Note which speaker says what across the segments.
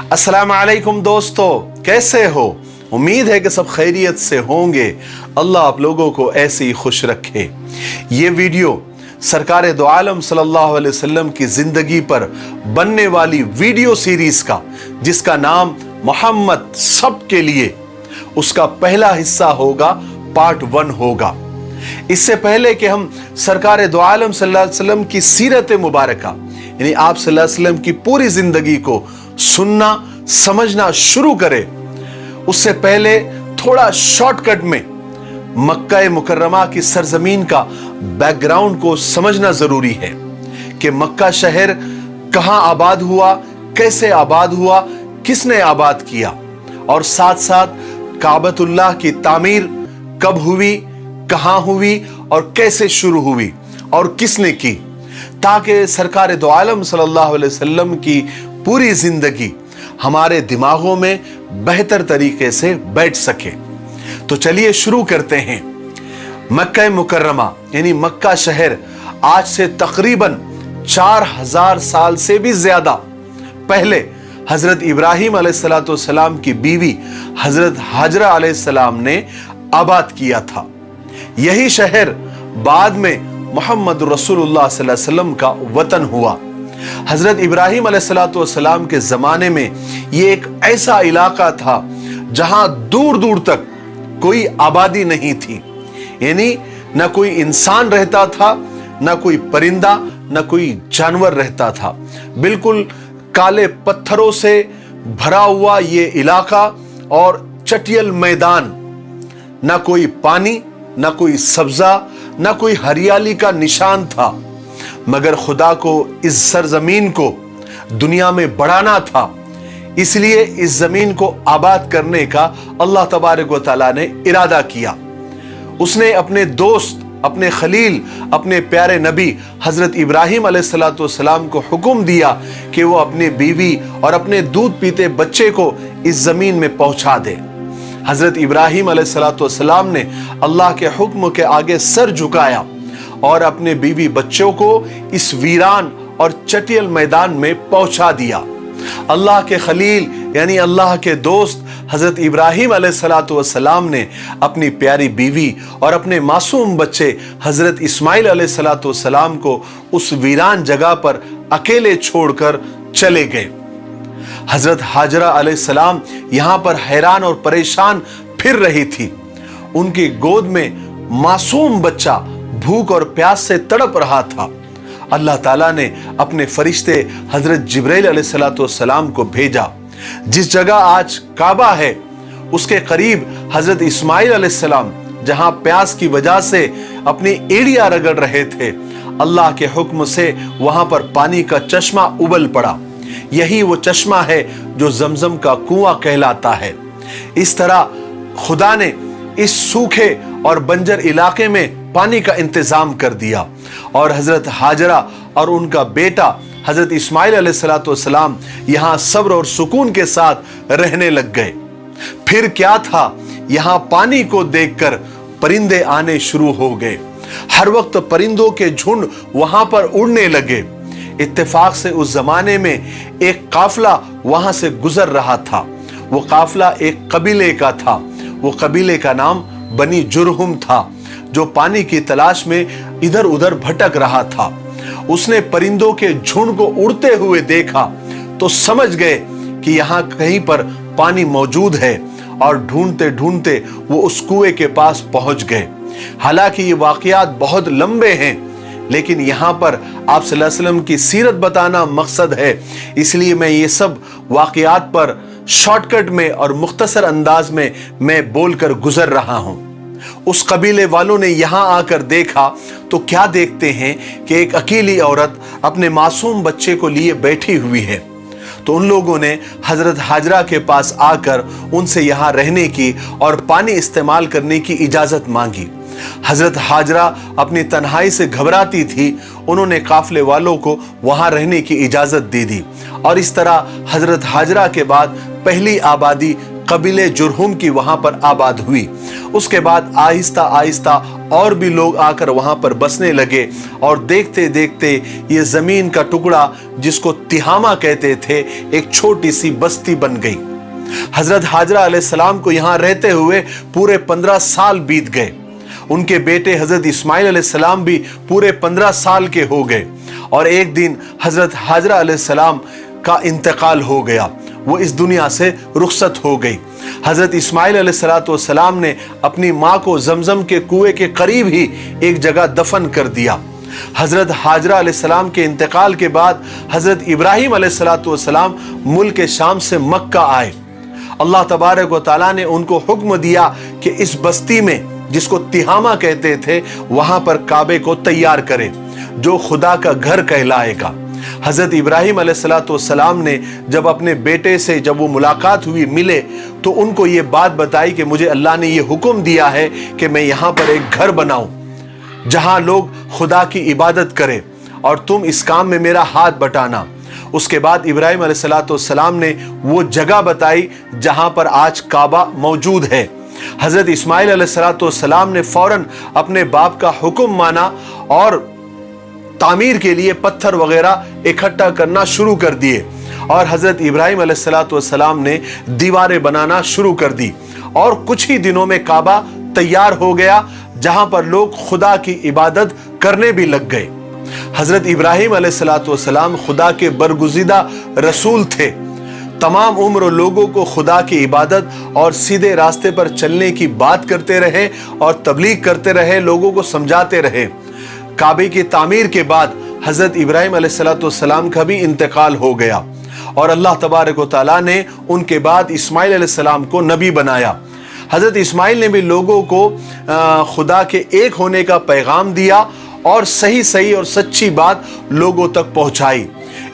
Speaker 1: अस्सलाम वालेकुम दोस्तों, कैसे हो? उम्मीद है कि सब खैरियत से होंगे। अल्लाह आप लोगों को ऐसे ही खुश रखे। ये वीडियो सरकार दो आलम सल्लल्लाहु अलैहि वसल्लम की जिंदगी पर बनने वाली वीडियो सीरीज का, जिसका नाम मोहम्मद सबके लिए, उसका पहला हिस्सा होगा, पार्ट 1 होगा। इससे पहले कि हम सरकार दो आलम सल्लल्लाहु अलैहि वसल्लम की सीरत मुबारका यानी आप सल्लल्लाहु अलैहि वसल्लम की पूरी जिंदगी को सुनना समझना शुरू करें, उससे पहले थोड़ा शॉर्टकट में मक्का मुकर्रमा की सरजमीन का बैकग्राउंड को समझना जरूरी है कि मक्का शहर कहां आबाद हुआ, कैसे आबाद हुआ, किसने आबाद किया, और साथ साथ काबतुल्लाह की तामीर कब हुई, कहां हुई और कैसे शुरू हुई और किसने की, ताकि सरकार दो आलम सल्लल्लाहु अलैहि वसल्लम की पूरी जिंदगी हमारे दिमागों में बेहतर तरीके से बैठ सके। तो चलिए शुरू करते हैं। मक्का मुकर्रमा यानी मक्का शहर आज से तकरीबन 4000 साल से भी ज्यादा पहले हजरत इब्राहिम अलैहिस्सलाम की बीवी हजरत हाजरा अलैहिस्सलाम ने आबाद किया था। यही शहर बाद में मोहम्मद रसूलुल्लाह सल्लल्लाहु अलैहि वसल्लम का वतन हुआ। हजरत इब्राहिम अलैहिस्सलाम के जमाने में यह एक ऐसा इलाका था जहां दूर दूर तक कोई आबादी नहीं थी, यानी न कोई इंसान रहता था, न कोई परिंदा, न कोई जानवर रहता था। बिल्कुल काले पत्थरों से भरा हुआ ये इलाका और चटियल मैदान, न कोई पानी, न कोई सब्जा, न कोई हरियाली का निशान था। मगर खुदा को इस सरजमीन को दुनिया में बढ़ाना था, इसलिए इस जमीन को आबाद करने का अल्लाह तबारक व तआला ने इरादा किया। उसने अपने दोस्त, अपने खलील, अपने प्यारे नबी हजरत इब्राहिम अलैहिस्सलाम को हुक्म दिया कि वो अपनी बीवी और अपने दूध पीते बच्चे को इस जमीन में पहुंचा दे। हजरत इब्राहिम अलैहिस्सलाम ने अल्लाह के हुक्म के आगे सर झुकाया और अपने बीवी बच्चों को इस वीरान और चटियल मैदान में पहुंचा दिया। अल्लाह के खलील यानी अल्लाह के दोस्त हजरत इब्राहिम अलैहिस्सलाम ने अपनी प्यारी बीवी और अपने मासूम बच्चे हजरत इस्माइल अलैहिस्सलाम को उस वीरान जगह पर अकेले छोड़कर चले गए। हजरत हाजरा अलैहिस्सलाम यहां पर हैरान और परेशान फिर रही थी। उनकी गोद में मासूम बच्चा भूख और प्यास से तड़प रहा था। अल्लाह ताला ने अपने फरिश्ते हजरत जिब्राइल अलैहिस्सलाम को भेजा। जिस जगह आज काबा है उसके करीब हजरत इस्माइल अलैहिस्सलाम जहां प्यास की वजह से अपनी एड़ियां रगड़ रहे थे, अल्लाह के हुक्म से वहां पर पानी का चश्मा उबल पड़ा। यही वो चश्मा है जो जमजम का कुआं कहलाता है। इस तरह खुदा ने इस सूखे और बंजर इलाके में पानी का इंतजाम कर दिया और हजरत हाजरा और उनका बेटा हजरत इस्माइल अलैहिस्सलाम यहां सब्र और सुकून के साथ रहने लग गए। फिर क्या था, यहां पानी को देखकर परिंदे आने शुरू हो गए। हर वक्त परिंदों के झुंड वहां पर उड़ने लगे। इत्तेफाक से उस जमाने में एक काफिला वहां से गुजर रहा था। वो काफिला एक कबीले का था। वो कबीले का नाम बनी जुरहुम था, जो पानी की तलाश में इधर उधर भटक रहा था। उसने परिंदों के झुंड को उड़ते हुए देखा तो समझ गए कि यहां कहीं पर पानी मौजूद है, और ढूंढते ढूंढते वो उस कुएं के पास पहुंच गए। हालांकि ये वाकयात बहुत लंबे हैं, लेकिन यहां पर आप सल्लल्लाहु अलैहि वसल्लम की सीरत बताना मकसद है, इसलिए मैं ये सब वाकयात पर शॉर्टकट में और मुख्तसर अंदाज में मैं बोलकर गुजर रहा हूं। उस कबीले वालों ने यहां आकर देखा तो क्या देखते हैं कि एक अकेली औरत अपने मासूम बच्चे को लिए बैठी हुई है। तो उन लोगों ने हजरत हाजरा के पास आकर उनसे यहां रहने की और पानी इस्तेमाल करने की इजाजत मांगी। हजरत हाजरा अपनी तन्हाई से घबराती थी। उन्होंने काफिले वालों को वहां रहने की इजाजत दे दी और इस तरह हजरत हाजरा के बाद पहली आबादी कबीले जुरहुम की वहां पर आबाद हुई। उसके बाद आहिस्ता आहिस्ता और भी लोग आकर वहां पर बसने लगे और देखते देखते ये जमीन का टुकड़ा जिसको तिहामा कहते थे एक छोटी सी बस्ती बन गई। हजरत हाजरा अलैहिस्सलाम को यहां रहते हुए पूरे 15 साल बीत गए। उनके बेटे हजरत इस्माइल अलैहिस्सलाम भी पूरे 15 साल के हो गए और एक दिन हजरत हाजरा अलैहिस्सलाम का इंतकाल हो गया, वो इस दुनिया से रुखसत हो गई। हजरत इस्माइल अलैहिस्सलाम ने अपनी माँ को जमजम के कुएं के करीब ही एक जगह दफन कर दिया। हजरत हाजरा अलैहिस्सलाम के इंतकाल के बाद हजरत इब्राहिम अलैहिस्सलाम मुल्क शाम से मक्का आए। अल्लाह तबारक व तआला ने उनको हुक्म दिया कि इस बस्ती में जिसको तिहामा कहते थे वहां पर काबे को तैयार करें जो खुदा का घर कहलाएगा। हजरत इब्राहिम अलैहिस्सलाम ने जब अपने बेटे से जब वो मुलाकात हुई, मिले, तो उनको ये बात बताई कि मुझे अल्लाह ने ये हुक्म दिया है कि मैं यहाँ पर एक घर बनाऊं जहां लोग खुदा की इबादत करें और तुम इस काम में मेरा हाथ बटाना। उसके बाद इब्राहिम अलैहिस्सलाम ने वो जगह बताई जहां पर आज काबा मौजूद है। हजरत इस्माइल अलैहिस्सलाम ने फौरन अपने बाप का हुक्म माना और तामीर के लिए पत्थर वगैरह इकट्ठा करना शुरू कर दिए और हजरत इब्राहिम अलैहिस्सलाम ने दीवारें बनाना शुरू कर दी और कुछ ही दिनों में काबा तैयार हो गया जहां पर लोग खुदा की इबादत करने भी लग गए। हजरत इब्राहिम अलैहिस्सलाम खुदा के बरगुज़ीदा रसूल थे। तमाम उम्र लोगों को खुदा की इबादत और सीधे रास्ते पर चलने की बात करते रहे और तबलीग करते रहे, लोगों को समझाते रहे। काबे की तामीर के बाद हजरत इब्राहिम अलैहिस्सलाम का भी इंतकाल हो गया और अल्लाह तबारक व तआला ने उनके बाद इस्माइल अलैहिस्सलाम को नबी बनाया। हजरत इस्माइल ने भी लोगों को खुदा के एक होने का पैगाम दिया और सही सही और सच्ची बात लोगों तक पहुंचाई।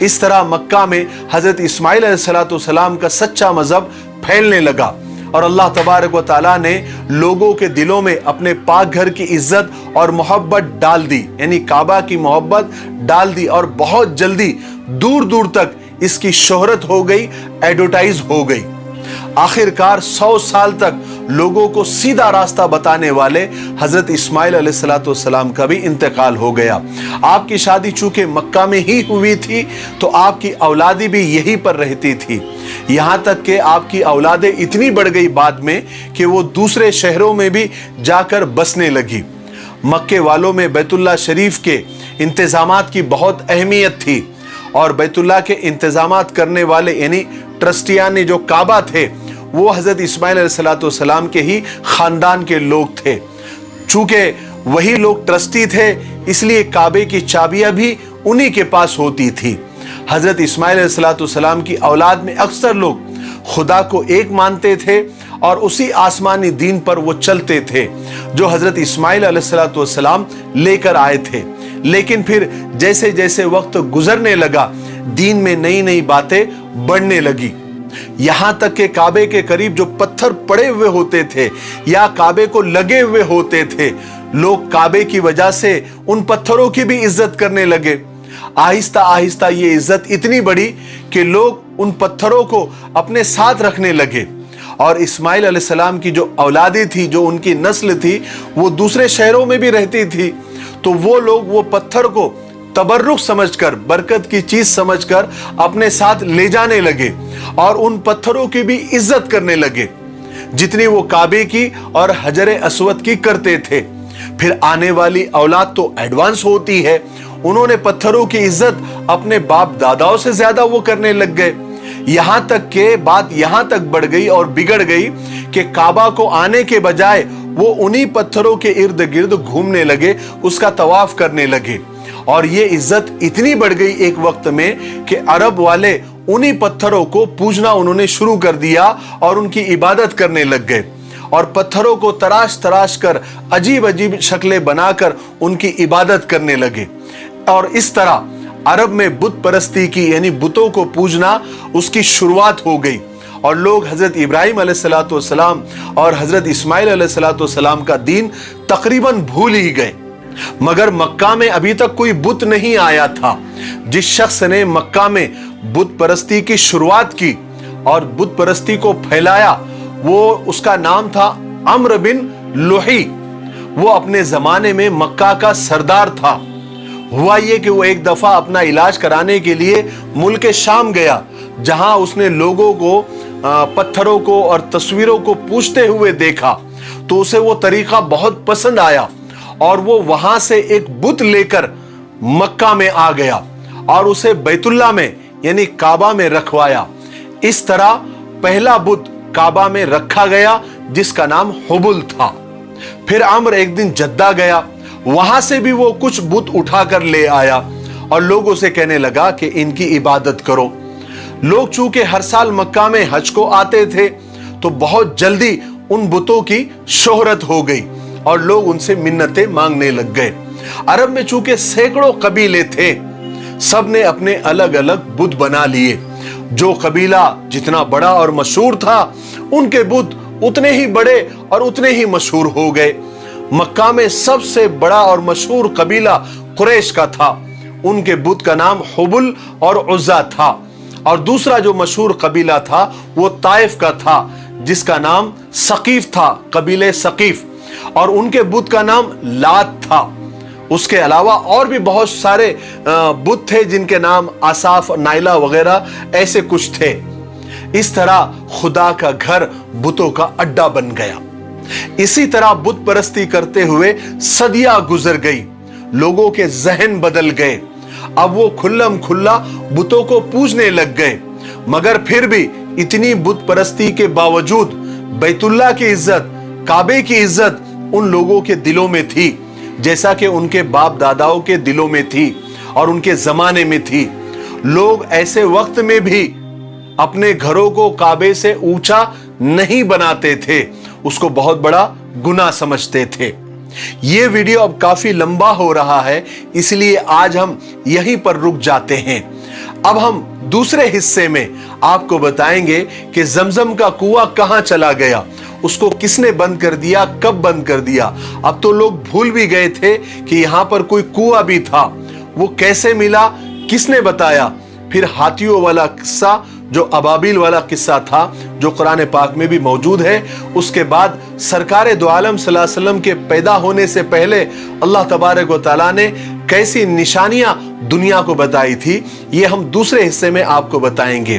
Speaker 1: इस तरह मक्का में हजरत इस्माइल अलैहिस्सलाम का सच्चा मजहब फैलने लगा और अल्लाह तबारक व तआला ने लोगों के दिलों में अपने पाक घर की इज्जत और मोहब्बत डाल दी, यानी काबा की मोहब्बत डाल दी और बहुत जल्दी दूर दूर तक इसकी शोहरत हो गई, एडवर्टाइज हो गई। आखिरकार 100 साल तक लोगों को सीधा रास्ता बताने वाले हजरत इस्माइल अलैहिस्सलाम का भी इंतकाल हो गया। आपकी शादी चूंकि मक्का में ही हुई थी तो आपकी औलादी भी यहीं पर रहती थी। यहाँ तक कि आपकी औलादें इतनी बढ़ गई बाद में कि वो दूसरे शहरों में भी जाकर बसने लगी। मक्के वालों में बैतुल्लाह शरीफ के इंतजामात की बहुत अहमियत थी और बैतुल्लाह के इंतजामात करने वाले यानी ट्रस्टियान जो काबा थे वो हजरत इस्माइल अलैहिस्सलाम के ही खानदान के लोग थे। चूंकि वही लोग ट्रस्टी थे इसलिए काबे की चाबियां भी उन्हीं के पास होती थी। हजरत इस्माइल अलैहिस्सलाम की औलाद में अक्सर लोग खुदा को एक मानते थे और उसी आसमानी दीन पर वो चलते थे जो हजरत इस्माइल अलैहिस्सलाम लेकर आए थे। लेकिन फिर जैसे जैसे वक्त गुजरने लगा दीन में नई नई बातें बढ़ने लगी। यहां तक कि काबे के करीब जो पत्थर पड़े हुए होते थे या काबे को लगे हुए होते थे, लोग काबे की वजह से उन पत्थरों की भी इज्जत करने लगे। आहिस्ता आहिस्ता ये इज्जत इतनी बढ़ी कि लोग उन पत्थरों को अपने साथ रखने लगे और इस्माइल अलैहिस्सलाम की जो औलादी थी, जो उनकी नस्ल थी, वो दूसरे शहरों में भी रहती थी। तो वो लोग वो पत्थर को तबर्रुक समझकर, बरकत की चीज समझकर अपने साथ ले जाने लगे और उन पत्थरों की भी इज्जत करने लगे जितनी वो काबे की और हजरे अस्वद की करते थे। फिर आने वाली औलाद तो एडवांस होती है, उन्होंने पत्थरों की इज्जत अपने बाप दादाओं से ज्यादा वो करने लग गए। यहां तक के बात यहां तक बढ़ गई और बिगड़ गई कि काबा को आने के बजाय वो उन्हीं पत्थरों के इर्द गिर्द घूमने लगे, उसका तवाफ करने लगे और ये इज्जत इतनी बढ़ गई एक वक्त में कि अरब वाले उन्हीं पत्थरों को पूजना उन्होंने शुरू कर दिया और उनकी इबादत करने लग गए और पत्थरों को तराश तराश कर अजीब अजीब शक्लें बनाकर उनकी इबादत करने लगे। और इस तरह अरब में बुत परस्ती की यानी बुतों को पूजना उसकी शुरुआत हो गई और लोग हजरत इब्राहिम अलैहिस्सलाम और हजरत इस्माइल अलैहिस्सलाम का दीन तकरीबन भूल ही गए। मगर मक्का में अभी तक कोई बुत नहीं आया था। जिस शख्स ने मक्का में बुत परस्ती की शुरुआत की और बुत परस्ती को फैलाया वो उसका नाम था अम्र बिन लुही। वो अपने जमाने में मक्का का सरदार था। हुआ ये कि वो एक दफा अपना इलाज कराने के लिए मुल्क शाम गया, जहां उसने लोगों को पत्थरों को और तस्वीरों को पूजते हुए देखा। तो उसे वो तरीका बहुत पसंद आया और वो वहां से एक बुत लेकर मक्का में आ गया और उसे बैतुल्ला में यानी काबा में रखवाया। इस तरह पहला बुत काबा में रखा गया जिसका नाम हुबुल था। फिर अम्र एक दिन जद्दा गया, वहां से भी वो कुछ बुत उठाकर ले आया और लोगों से कहने लगा कि इनकी इबादत करो। लोग चूंकि हर साल मक्का में हज को आते थे तो बहुत जल्दी उन बुतों की शोहरत हो गई और लोग उनसे मिन्नतें मांगने लग गए। अरब में चूंकि सैकड़ों कबीले थे, सब ने अपने अलग अलग बुत बना लिए। जो कबीला जितना बड़ा और मशहूर था, उनके बुत उतने ही बड़े और उतने ही मशहूर हो गए। मक्का में सबसे बड़ा और मशहूर कबीला कुरैश का था। उनके बुत का नाम हुबुल और उज़्ज़ा था। और दूसरा जो मशहूर कबीला था वो ताइफ का था, जिसका नाम सकीफ था, कबीले सकीफ, और उनके बुत का नाम लात था। उसके अलावा और भी बहुत सारे बुत थे जिनके नाम आसाफ, नाइला वगैरह ऐसे कुछ थे। इस तरह खुदा का घर बुतों का अड्डा बन गया। इसी तरह बुत परस्ती करते हुए सदियां गुजर गई, लोगों के जहन बदल गए। अब वो खुल्लम खुल्ला बुतों को पूजने लग गए, मगर फिर भी इतनी बुत परस्ती के बावजूद बैतुल्ला की इज्जत, काबे की इज्जत उन लोगों के दिलों में थी, जैसा कि उनके बाप दादाओं के दिलों में थी और उनके जमाने में थी। लोग ऐसे वक्त में भी अपने घरों को काबे से ऊंचा नहीं बनाते थे, उसको बहुत बड़ा गुनाह समझते थे। ये वीडियो अब काफी लंबा हो रहा है, इसलिए आज हम यहीं पर रुक जाते हैं। अब हम दूसरे हिस्से में आपको बताएंगे कि जमजम का कुआं कहां चला गया, उसको किसने बंद कर दिया, कब बंद कर दिया। अब तो लोग भूल भी गए थे कि यहां पर कोई कुआं भी था। वो कैसे मिला, किसने बताया। फिर हाथियों वाला किस्सा, जो अबाबिल वाला किस्सा था, जो कुरान पाक में भी मौजूद है। उसके बाद सरकार दो आलम सल्लल्लाहु अलैहि वसल्लम के पैदा होने से पहले अल्लाह तबारक व तआला ने कैसी निशानियां दुनिया को बताई थी, ये हम दूसरे हिस्से में आपको बताएंगे।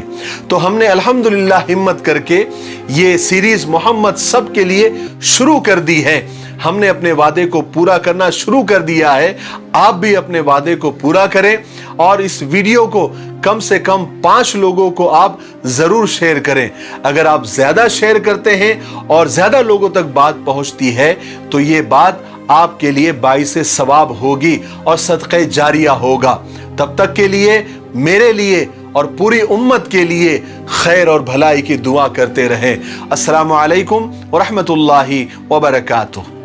Speaker 1: तो हमने अल्हम्दुलिल्लाह हिम्मत करके ये सीरीज मोहम्मद सब के लिए शुरू कर दी है। हमने अपने वादे को पूरा करना शुरू कर दिया है। आप भी अपने वादे को पूरा करें और इस वीडियो को कम से कम 5 लोगों को आप जरूर शेयर करें। अगर आप ज्यादा शेयर करते हैं और ज्यादा लोगों तक बात पहुंचती है तो ये बात आपके लिए बाइसे सवाब होगी और सदक़े जारिया होगा। तब तक के लिए मेरे लिए और पूरी उम्मत के लिए खैर और भलाई की दुआ करते रहें। अस्सलामु अलैकुम व रहमतुल्लाहि व बरकातुहू।